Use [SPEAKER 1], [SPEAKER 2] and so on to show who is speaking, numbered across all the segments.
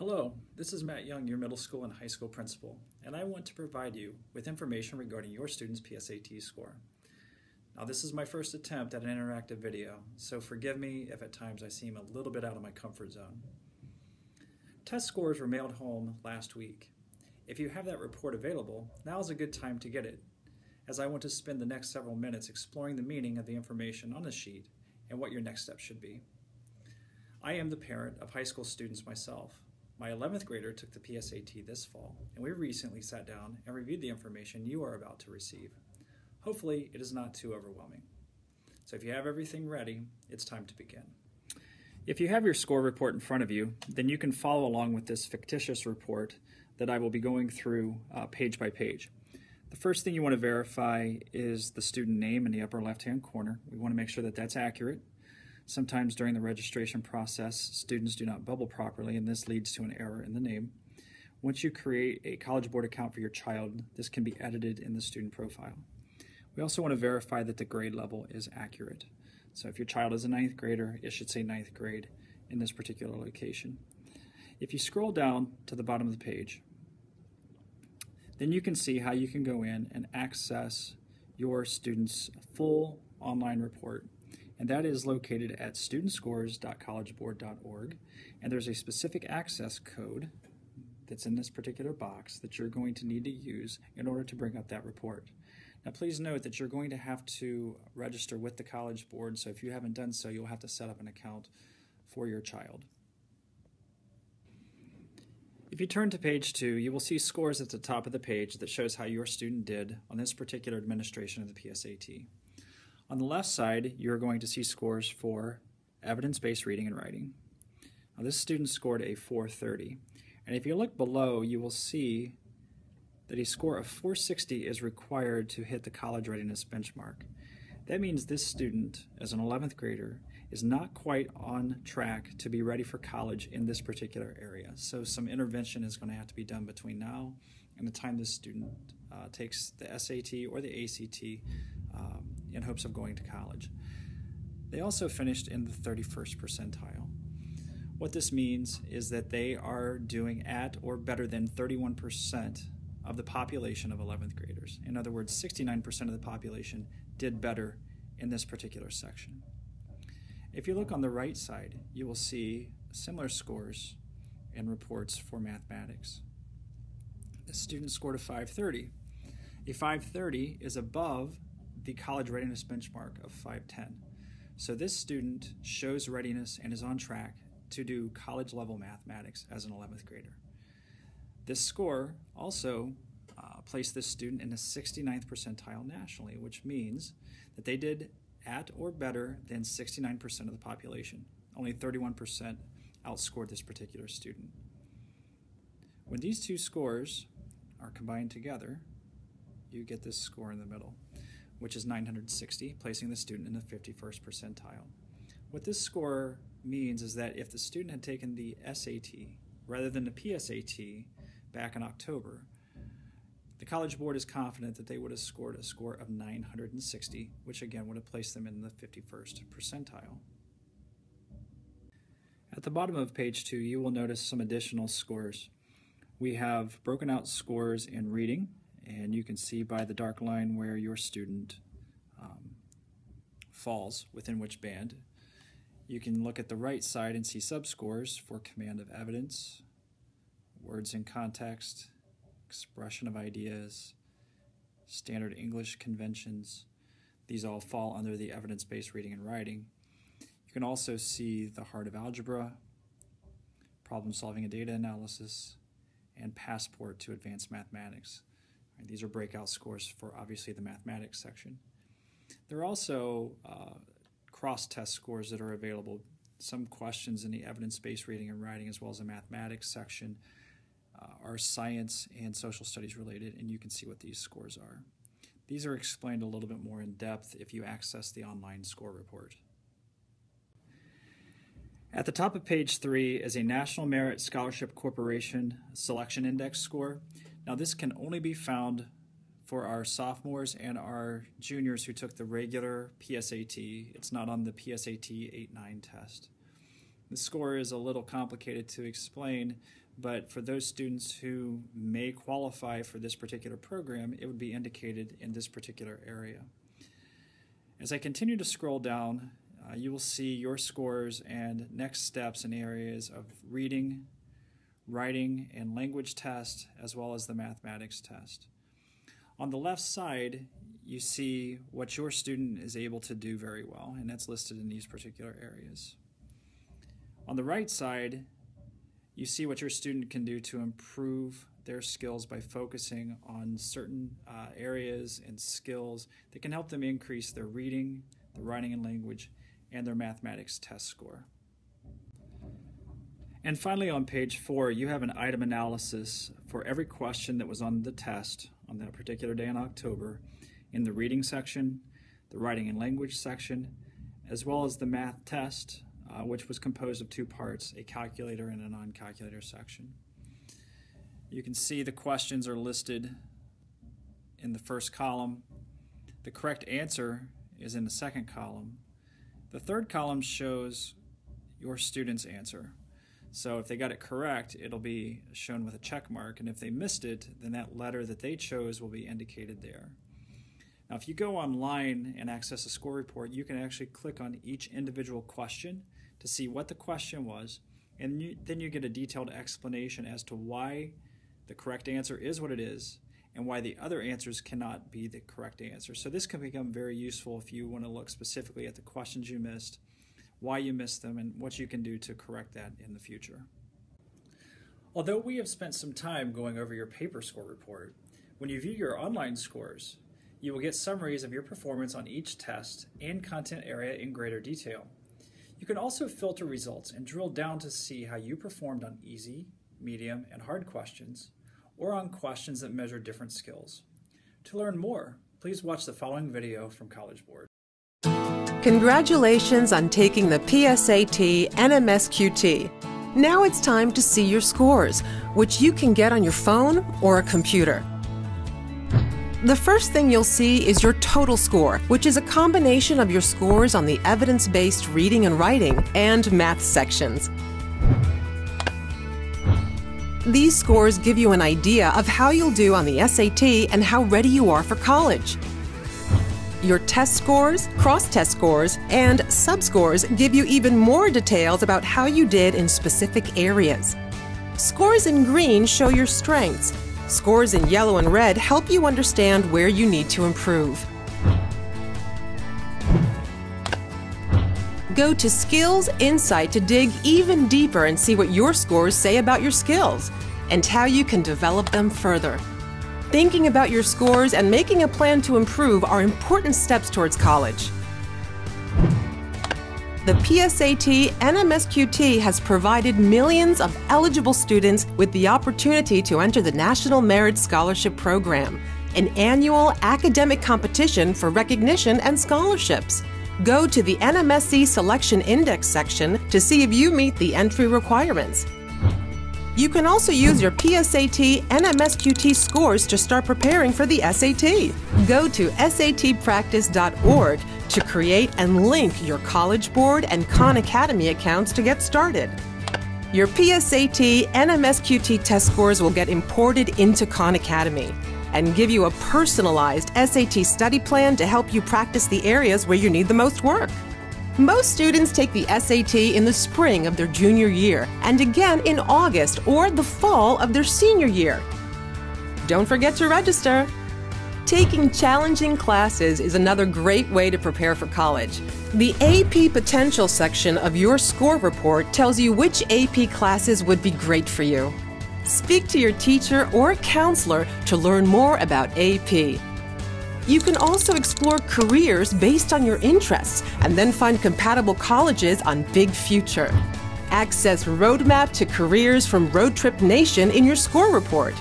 [SPEAKER 1] Hello, this is Matt Young, your middle school and high school principal, and I want to provide you with information regarding your student's PSAT score. Now, this is my first attempt at an interactive video, so forgive me if at times I seem a little bit out of my comfort zone. Test scores were mailed home last week. If you have that report available, now is a good time to get it, as I want to spend the next several minutes exploring the meaning of the information on the sheet and what your next steps should be. I am the parent of high school students myself. My 11th grader took the PSAT this fall, and we recently sat down and reviewed the information you are about to receive. Hopefully, it is not too overwhelming. So if you have everything ready, it's time to begin. If you have your score report in front of you, then you can follow along with this fictitious report that I will be going through page by page. The first thing you want to verify is the student name in the upper left-hand corner. We want to make sure that that's accurate. Sometimes during the registration process, students do not bubble properly, and this leads to an error in the name. Once you create a College Board account for your child, this can be edited in the student profile. We also want to verify that the grade level is accurate. So if your child is a 9th grader, it should say 9th grade in this particular location. If you scroll down to the bottom of the page, then you can see how you can go in and access your student's full online report. And that is located at studentscores.collegeboard.org. And there's a specific access code that's in this particular box that you're going to need to use in order to bring up that report. Now please note that you're going to have to register with the College Board, so if you haven't done so, you'll have to set up an account for your child. If you turn to page 2, you will see scores at the top of the page that shows how your student did on this particular administration of the PSAT. On the left side, you're going to see scores for evidence-based reading and writing. Now, this student scored a 430, and if you look below, you will see that a score of 460 is required to hit the college readiness benchmark. That means this student, as an 11th grader, is not quite on track to be ready for college in this particular area. So some intervention is going to have to be done between now and the time this student takes the SAT or the ACT in hopes of going to college. They also finished in the 31st percentile. What this means is that they are doing at or better than 31% of the population of 11th graders. In other words, 69% of the population did better in this particular section. If you look on the right side, you will see similar scores and reports for mathematics. The student scored a 530. A 530 is above the college readiness benchmark of 510. So this student shows readiness and is on track to do college level mathematics as an 11th grader. This score also placed this student in the 69th percentile nationally, which means that they did at or better than 69% of the population. Only 31% outscored this particular student. When these two scores are combined together, you get this score in the middle, which is 960, placing the student in the 51st percentile. What this score means is that if the student had taken the SAT rather than the PSAT back in October, the College Board is confident that they would have scored a score of 960, which again would have placed them in the 51st percentile. At the bottom of page 2, you will notice some additional scores. We have broken out scores in reading, and you can see by the dark line where your student falls within which band. You can look at the right side and see subscores for command of evidence, words in context, expression of ideas, standard English conventions. These all fall under the evidence-based reading and writing. You can also see the heart of algebra, problem solving and data analysis, and passport to advanced mathematics. These are breakout scores for obviously the mathematics section. There are also cross-test scores that are available. Some questions in the evidence-based reading and writing as well as the mathematics section are science and social studies related, and you can see what these scores are. These are explained a little bit more in depth if you access the online score report. At the top of page 3 is a National Merit Scholarship Corporation Selection Index score. Now this can only be found for our sophomores and our juniors who took the regular PSAT. It's not on the PSAT 8-9 test. The score is a little complicated to explain, but for those students who may qualify for this particular program, it would be indicated in this particular area. As I continue to scroll down, you will see your scores and next steps in areas of reading, writing, and language test, as well as the mathematics test. On the left side, you see what your student is able to do very well, and that's listed in these particular areas. On the right side, you see what your student can do to improve their skills by focusing on certain areas and skills that can help them increase their reading, their writing and language, and their mathematics test score. And finally, on page 4, you have an item analysis for every question that was on the test on that particular day in October in the reading section, the writing and language section, as well as the math test, which was composed of 2 parts, a calculator and a non-calculator section. You can see the questions are listed in the first column. The correct answer is in the second column. The third column shows your student's answer. So if they got it correct, it'll be shown with a check mark, and if they missed it, then that letter that they chose will be indicated there. Now, if you go online and access a score report, you can actually click on each individual question to see what the question was, and then you get a detailed explanation as to why the correct answer is what it is and why the other answers cannot be the correct answer. So this can become very useful if you want to look specifically at the questions you missed, why you missed them, and what you can do to correct that in the future. Although we have spent some time going over your paper score report, when you view your online scores, you will get summaries of your performance on each test and content area in greater detail. You can also filter results and drill down to see how you performed on easy, medium, and hard questions, or on questions that measure different skills. To learn more, please watch the following video from College Board.
[SPEAKER 2] Congratulations on taking the PSAT NMSQT. Now it's time to see your scores, which you can get on your phone or a computer. The first thing you'll see is your total score, which is a combination of your scores on the evidence-based reading and writing and math sections. These scores give you an idea of how you'll do on the SAT and how ready you are for college. Your test scores, cross-test scores, and sub-scores give you even more details about how you did in specific areas. Scores in green show your strengths. Scores in yellow and red help you understand where you need to improve. Go to Skills Insight to dig even deeper and see what your scores say about your skills and how you can develop them further. Thinking about your scores and making a plan to improve are important steps towards college. The PSAT NMSQT has provided millions of eligible students with the opportunity to enter the National Merit Scholarship Program, an annual academic competition for recognition and scholarships. Go to the NMSC Selection Index section to see if you meet the entry requirements. You can also use your PSAT NMSQT scores to start preparing for the SAT. Go to satpractice.org to create and link your College Board and Khan Academy accounts to get started. Your PSAT NMSQT test scores will get imported into Khan Academy and give you a personalized SAT study plan to help you practice the areas where you need the most work. Most students take the SAT in the spring of their junior year and again in August or the fall of their senior year. Don't forget to register. Taking challenging classes is another great way to prepare for college. The AP Potential section of your score report tells you which AP classes would be great for you. Speak to your teacher or counselor to learn more about AP. You can also explore careers based on your interests and then find compatible colleges on Big Future. Access Roadmap to Careers from Road Trip Nation in your score report.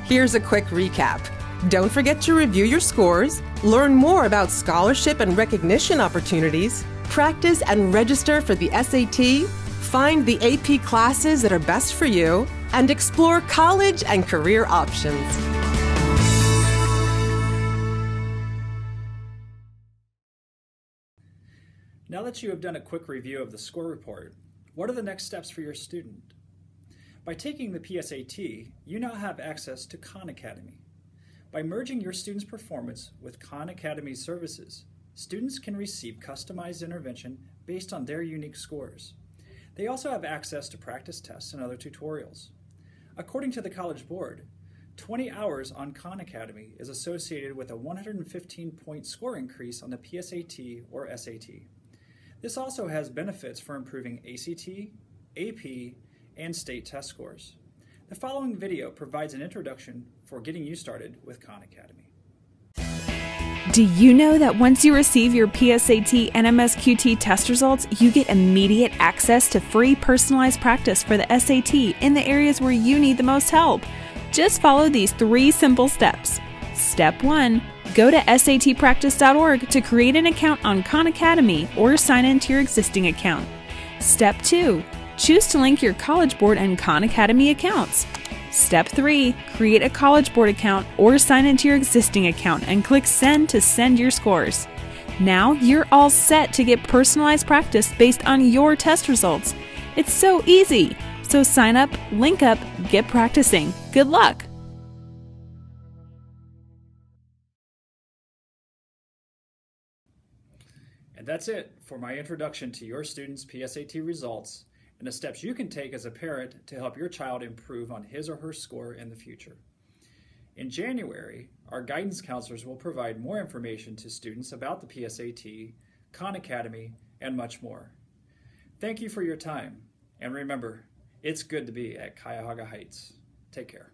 [SPEAKER 2] Here's a quick recap. Don't forget to review your scores, learn more about scholarship and recognition opportunities, practice and register for the SAT, find the AP classes that are best for you, and explore college and career options.
[SPEAKER 1] Now that you have done a quick review of the score report, what are the next steps for your student? By taking the PSAT, you now have access to Khan Academy. By merging your students' performance with Khan Academy's services, students can receive customized intervention based on their unique scores. They also have access to practice tests and other tutorials. According to the College Board, 20 hours on Khan Academy is associated with a 115-point score increase on the PSAT or SAT. This also has benefits for improving ACT, AP, and state test scores. The following video provides an introduction for getting you started with Khan Academy.
[SPEAKER 3] Do you know that once you receive your PSAT and MSQT test results, you get immediate access to free personalized practice for the SAT in the areas where you need the most help? Just follow these 3 simple steps. Step 1. Go to satpractice.org to create an account on Khan Academy or sign into your existing account. Step 2. Choose to link your College Board and Khan Academy accounts. Step 3. Create a College Board account or sign into your existing account and click Send to send your scores. Now you're all set to get personalized practice based on your test results. It's so easy. So sign up, link up, get practicing. Good luck!
[SPEAKER 1] And that's it for my introduction to your students' PSAT results and the steps you can take as a parent to help your child improve on his or her score in the future. In January, our guidance counselors will provide more information to students about the PSAT, Khan Academy, and much more. Thank you for your time, and remember, it's good to be at Cuyahoga Heights. Take care.